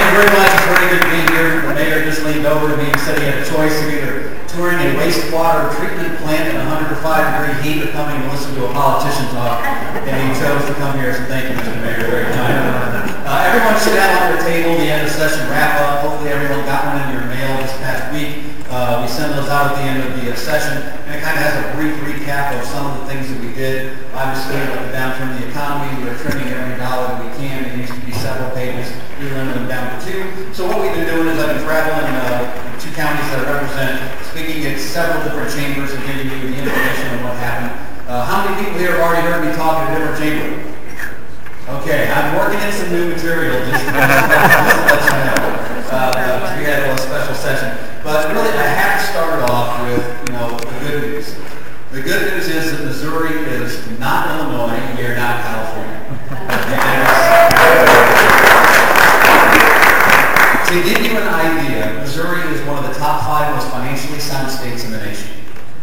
you very much. It's very good to be here. The mayor just leaned over to me and said he had a choice of either touring a wastewater treatment plant in 105-degree heat or coming to listen to a politician talk. And he chose to come here, so thank you, Mr. Mayor. Very kind. Everyone sit down at their table. The end of the session wrap up. Hopefully everyone got one in your mail this past week. We send those out at the end of the session, and it kind of has a brief recap of some of the things that we did. Obviously, with the downturn in the economy, we're trimming every dollar that we can. It used to be several pages. We limited them down to 2. So what we've been doing is I've been traveling two counties that I represent, speaking at several different chambers and giving you the information on what happened. How many people here have already heard me talk at a different chamber? Okay, I'm working in some new material just to let you know. We had a little special session. But really, I have to start it off with, the good news. The good news is that Missouri is not Illinois, we are not California. To give you an idea, Missouri is one of the top 5 most financially sound states in the nation.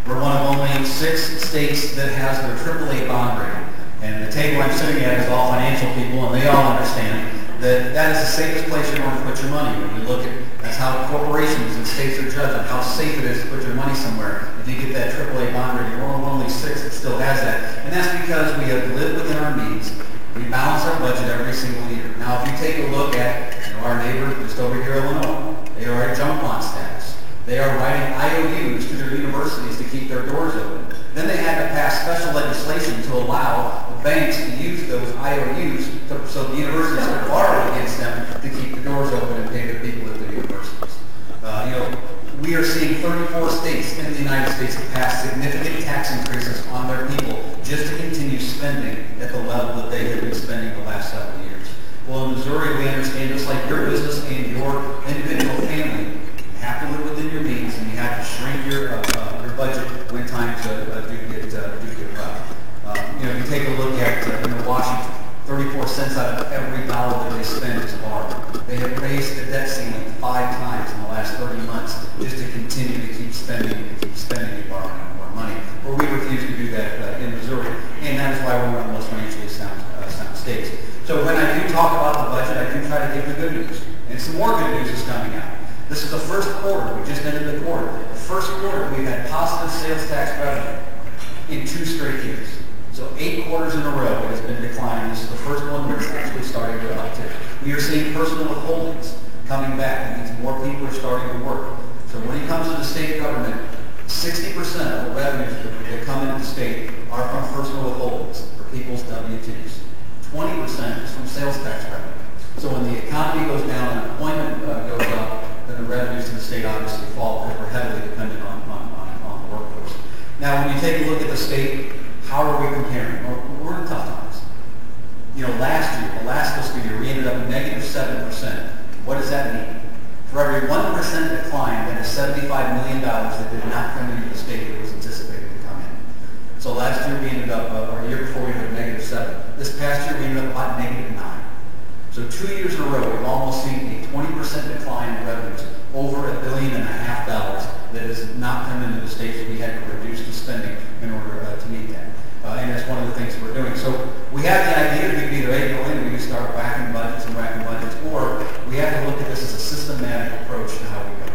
We're one of only 6 states that has their AAA bond rating. And the table I'm sitting at is all financial people, and they all understand that that is the safest place you're going to put your money. When you look at that's how corporations and states are judged on how safe it is to put your money somewhere. If you get that AAA bond rating, we're one of only 6 that still has that. And that's because we have lived within our means. We balance our budget every single year. Now, if you take a look at our neighbor just over here, Illinois, they are at jump bond status. They are writing IOUs to their universities to keep their doors open. Then they had to pass special legislation to allow the banks to use those IOUs so the universities could borrow against them to keep the doors open and pay the people at the universities. We are seeing 34 states in the United States have passed significant tax increases on their people just to continue spending at the level that they have been spending the last several years. Well, in Missouri, we understand just like your business and your individual family, you have to live within your means and you have to shrink your budget when times do get rough. If you take a look at Washington, 34 cents out of every dollar that they spend is borrowed. They have raised the debt ceiling 5 times in the last 30 months just to continue to keep spending and borrowing more money. But we refuse to do that in Missouri, and that is why we're one of the most financially sound states. So when I do talk about the budget, I do try to give the good news. And some more good news is coming out. This is the first quarter. We just ended the quarter. The first quarter, we've had positive sales tax revenue in 2 straight years. So 8 quarters in a row it has been declining. This is the first one where it's actually starting to uptick. We are seeing personal withholdings coming back. That means more people are starting to work. So when it comes to the state government, 60% of the revenues that come into the state are from personal withholdings for people's W-2s. 20% is from sales tax revenue. So when the economy goes down and employment goes up, then the revenues to the state obviously fall because we're heavily dependent on the workforce. Now, when you take a look at the state, how are we comparing? We're in tough times. Last year, the last fiscal year, we ended up negative 7%. What does that mean? For every 1% decline, that is $75 million that did not come into the state that was anticipated to come in. So last year we ended up, or a year before we ended up negative 7. This past year we ended up about negative 9. So 2 years in a row, we've almost seen a 20% decline in revenues, over $1.5 billion that has not come into the state, so we had to reduce the spending in order to meet that. And that's one of the things we're doing. So we have the idea that we can either go in and we can start whacking budgets, or we have to look at this as a systematic approach to how we go.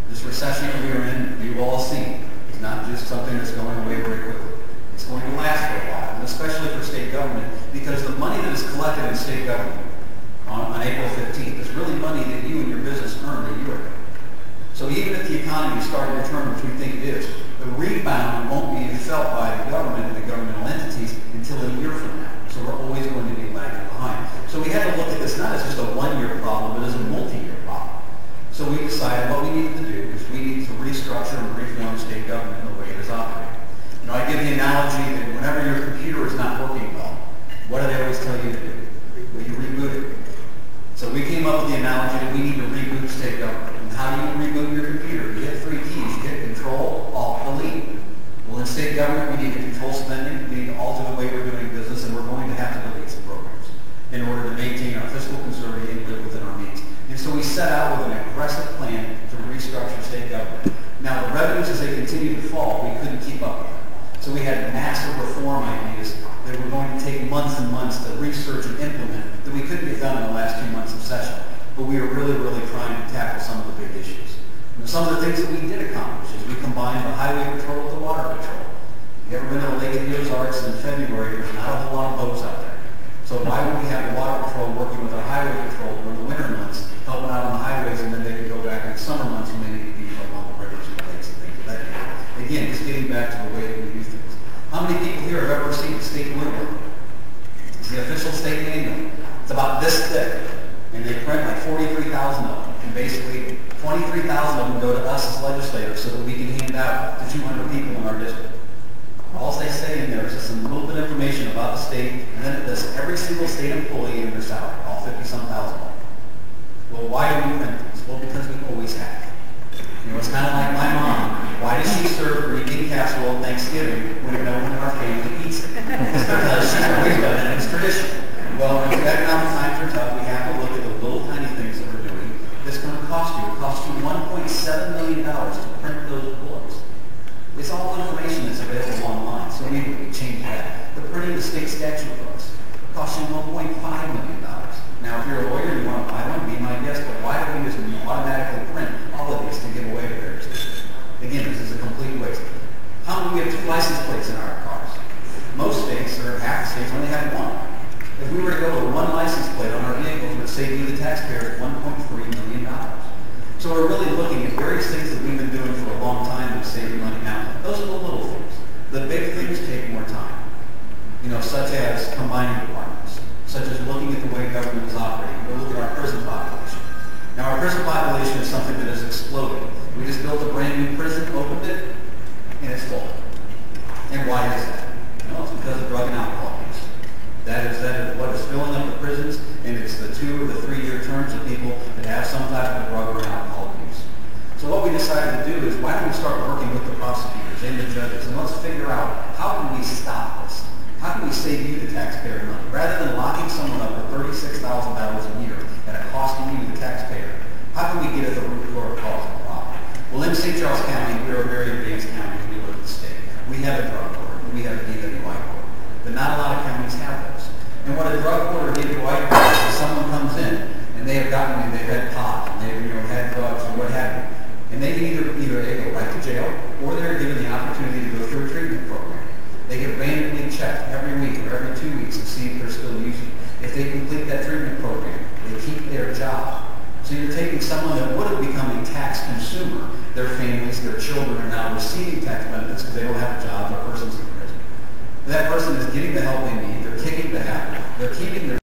This recession that we are in, you've all seen, is not just something that's going away very quickly. It's going to last for a while, and especially for state government, because the money that is collected in state government on April 15th is really money that you and your business earned a year ago. So even if the economy is starting to turn, which we think it is, the rebound won't be felt by the government and the governmental entities until a year from now. So we're always going to be lagging behind. So we had to look at this not as just a one-year problem, but as a multi-year problem. So we decided what we needed to do is we needed to restructure and reform state government in the way it is operating. I give the analogy that whenever your computer is not working well, what do they always tell you to do? Well, you reboot it. So we came up with the analogy that we need to reboot state government. And how do you reboot your computer? You hit 3 keys. You hit Control, Alt, Delete. Well, in state government, we need to control spending. We need to alter the way we're doing business, and we're going to have to delete some programs in order to maintain our fiscal conservative and live within our means. And so we set out with an aggressive plan to restructure state government. Now, the revenues, as they continue to fall, we couldn't keep up with them. So we had massive reform ideas that were going to take months and months to research and implement that we couldn't get done in the last 2 months of session. but we are really, really trying to tackle some of the big issues. And some of the things that we did accomplish is we combined the highway patrol with the water patrol. You ever been to the Lake of the Ozarks in February? There's not a whole lot of boats out there. So why would we have the water patrol working with our highway patrol during the winter months, helping out on the highways, and then they could go back in the summer months when they need to be along the rivers and lakes and things of that nature. Again, just getting back to the way that we do things. How many people here have ever received a state blue book? It's the official state manual. It's about this thick, and they print like 43,000 of them. And basically, 23,000 of them go to us as legislators so that we can hand out to 200 people in our district. All they say in there is just a little bit of information about the state, and then it lists every single state employee and their salary, all 50-some thousand. Well, why do we print these? Well, because we always have. You know, it's kind of like my mom. Why does she serve Greek and casserole at Thanksgiving when no one in our family eats it? It's because she's always done it. It's tradition. Well, when the economic times are tough, we have to look at the little tiny things that we're doing. It's going to cost you. It costs you $1.7 million to print those books. It's all information that's available online, so we need to change that. The printing the state statute books costs you $1.5 million. Now, if you're a lawyer and you want to buy one, be my guest, but why don't we just automatically print all of these to give away to various people? Again, this is a complete waste. How many we have 2 license plates in our cars? Most states, or half the states, only have 1. If we were to go with 1 license plate on our vehicles, it would save you, the taxpayer, $1.3 million. So we're really looking at various things that we've been doing for a long time to save you money. Now, those are the little things. The big things take more time, you know, such as combining departments, such as looking at the way government is operating. We'll look at our prison population. Now, our prison population is something that has exploded. We just built a brand new prison, opened it, and it's full. And why is that? Well, it's because of drug and alcohol use. That is what is filling up the prisons, and it's the 2 or the 3-year terms of people that have some type of drug or alcohol use. So what we decided to do is, why don't we start working with the prosecutors and the judges, and let's figure out how can we stop this? How can we save you the taxpayer money? Rather than locking someone up for $36,000 a year at a cost to you, the taxpayer, how can we get at the root cause of the problem? Well, in St. Charles County, we're a very advanced county when we look at the state. We have a drug court, and we have a DWI court, but not a lot of counties have those. And what a drug court or DWI court is someone comes in, and they've had pot, and they've had drugs, or what have you. And they can either they go right to jail, or they're given the opportunity to go through a treatment program. They get randomly checked every week or every 2 weeks to see if they're still using. If they complete that treatment program, they keep their job. So you're taking someone that would have become a tax consumer, their families, their children are now receiving tax benefits because they don't have a job, their person's in prison. That person is getting the help they need, they're kicking the habit, they're keeping their